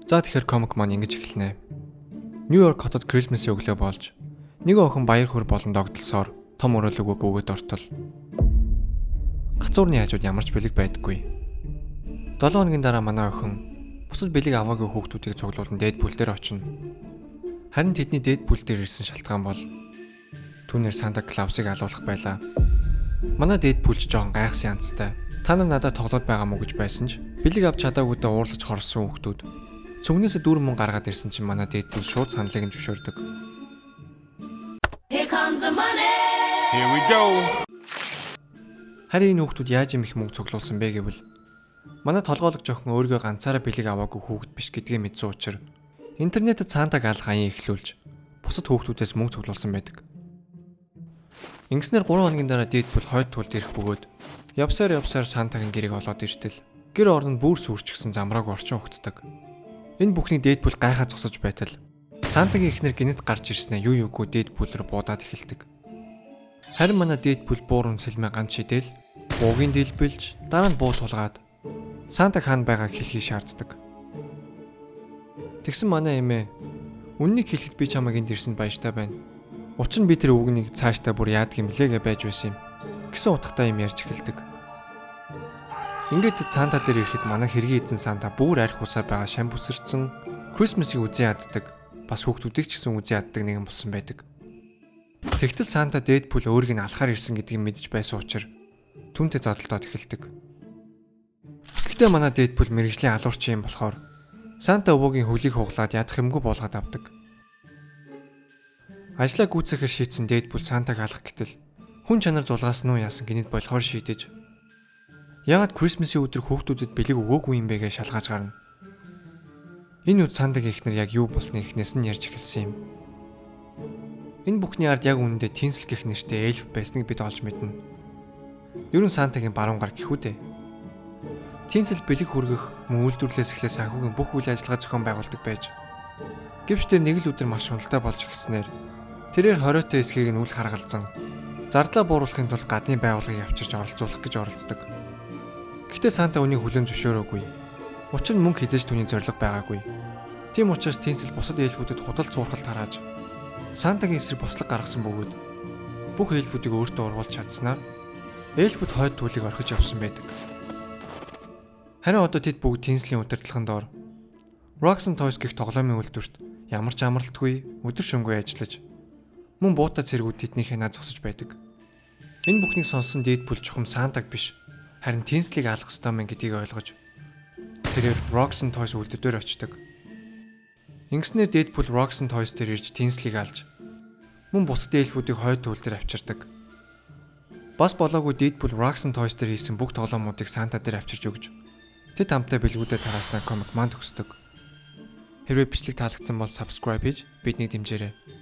За тэгэхээр комик маань ингэж эхэлнэ. Нью-Йорк хотод Крисмсийн өглөө болж нэг охин баяр хөөр болон догдолсоор том өрөөлөгөө гүгээд ортол. Гацуурны хажууд ямар ч бэлэг байдаггүй. 7 хоногийн дараа манай охин бусад бэлэг аваагүй хүүхдүүдийг цуглуулан Дэдпул дээр очино. Харин тэдний Дэдпул дээр ирсэн шалтгаан бол түүнээр Санта Клаусыг алуулах байлаа. Манай Дэдпул ч жоон гайхсан янзтай. Та нар надад тоглоод байгаа мó гэж байсан ч бэлэг авч чадаагүйдээ уурлаж хорсон хүүхдүүд. Цүгнээсээ 4 мөн гаргаад ирсэн чинь манай Дэдпул шууд саналыг нь зөвшөөрдөг. Here comes the money. Here we go. Харин энэ хүүхдүүд яаж юм их мөнгө цуглуулсан бэ гэвэл манай толгойлогч охин өөрийгөө ганцаараа бэлэг аваагүй хүүхэд биш гэдгээ мэдсэн учраас интернетэд Сантаг алах аян эхлүүлж бусад хүүхдүүдээс мөнгө цуглуулсан байдаг. Ингэснээр 3 хоногийн дараа Дэдпул хойд тулд ирэх бөгөөд явсаар Сантагийн гэрийг олоод иртэл гэр орон бүр сүрчгсэн замрааг орчин ухтдаг. Энэ бүхний Дэдпул гайхаад зогсож байтал Сантагийн эхнэр гинэт гарч ирснээр юу юугүй Дэдпул руу буудаад эхэлдэг. Харин манай Дэдпул буурын сэлмээ ганц шидэл буугийн дэлбэлж дараа нь буу тулгаад Санта хаана байгааг хэлхийг шаарддаг. Тэгсэн манай эмээ үннийг хэлэхэд би чамайг энд ирсэнд баяртай байна. Учир нь би тэр үгнийг цаашдаа бүр яадаг юм лээгээ байж байсан юм гэсэн утгатай юм ярьж эхэлдэг. Ингээд Санта дээр ирэхэд манай хэргийн эзэн Санта бүр арх усаар байгаа шам бүсэрсэн Крисмсийг үзэн яддаг, бас хүүхдүүдийг ч гэсэн үзэн яддаг нэгэн болсон байдаг. Тэгтэл Санта Дэдпул өөрийг нь алахаар ирсэн гэдгийг мэдж байсан учраас түүнтэй зодтолдоод эхэлдэг. Гэхдээ манай Дэдпул мэрэгжлийн алуурчин юм болохоор Санта өвөгийн хөлийг хуглаад ядах юмгүй болгоод авдаг. Ажлаа гүйцэхээр шийдсэн Дэдпул Сантаг алах гэтэл хүн чанар зулгаасан уу яасан гинэд болохоор шийдэж яагаад Крисмсийн өдөр хүүхдүүдэд бэлэг өгөөгүй юм бэ гэж шалгааж гарна. Энэ үед Сантагийн эхнэр яг юу болсныг эхнээс нь ярьж эхэлсэн юм. Энэ бүхний ард яг үнэндээ Тинсэл гэх нэртэй эльф байсныг бид олж мэднэ. Ер нь Сантагийн баруун гар гэхүү дээ. Тинсэл бэлэг хүргэх, мөн үйлдвэрлэлээс эхлээ санхүүгийн бүх үйл ажиллагаа зохион байгуулдаг байж. Гэвч тэр нэг л өдөр маш уналтай болж эхэлснээр тэрээр хориотой эсхийг нь үл харгалзан зардлаа бууруулахын тулд гадны байгууллагыг авчирч оролцуулах гэж оролддог. Гэхдээ Санта үнийг хүлээн зөвшөөрөөгүй. Учир нь мөнгө хизээж түүний зориг байгаагүй. Тийм учраас Тинсэл бусад эльфүүдэд худал цуурхал тарааж Сантагийн эсрэг бослог гаргасан бөгөөд бүх эльфүүдийг өөртөө урвуулж чадсанаар эльфүүд хойд туулыг орхиж явсан байдаг. Харин одоо тэд бүгд Тинслийн удирдлагын доор Rocks and Toys гэх тоглоомын үйлдвэрт ямар ч амралтгүй өдөр шөнөгүй ажиллаж мөн буутаа цэргүүд тэднийхээ над зогсож байдаг. Энэ бүхнийг сонссон Дэдпул чухам Сантаг биш харин Тинслийг алах ёстой мэн гэдгийг ойлгож тэрээр Rocks and Toys үйлдвэрээр очдог. Ингэснээр Дэдпул Rocks and Toys дээр ирж Тинслийг алж мөн бусад эльфүүдийг хойд туул дээр авчирдаг. Бас болоогүй Дэдпул Rocks and Toys дээр хийсэн бүх тоглоомуудыг Санта дээр авчирч өгж тэд хамтаа бэлгүүдэд тараснаа комик маань төгсдөг. Хэрвээ бичлэг таалагдсан бол subscribe хийж биднийг дэмжээрэй.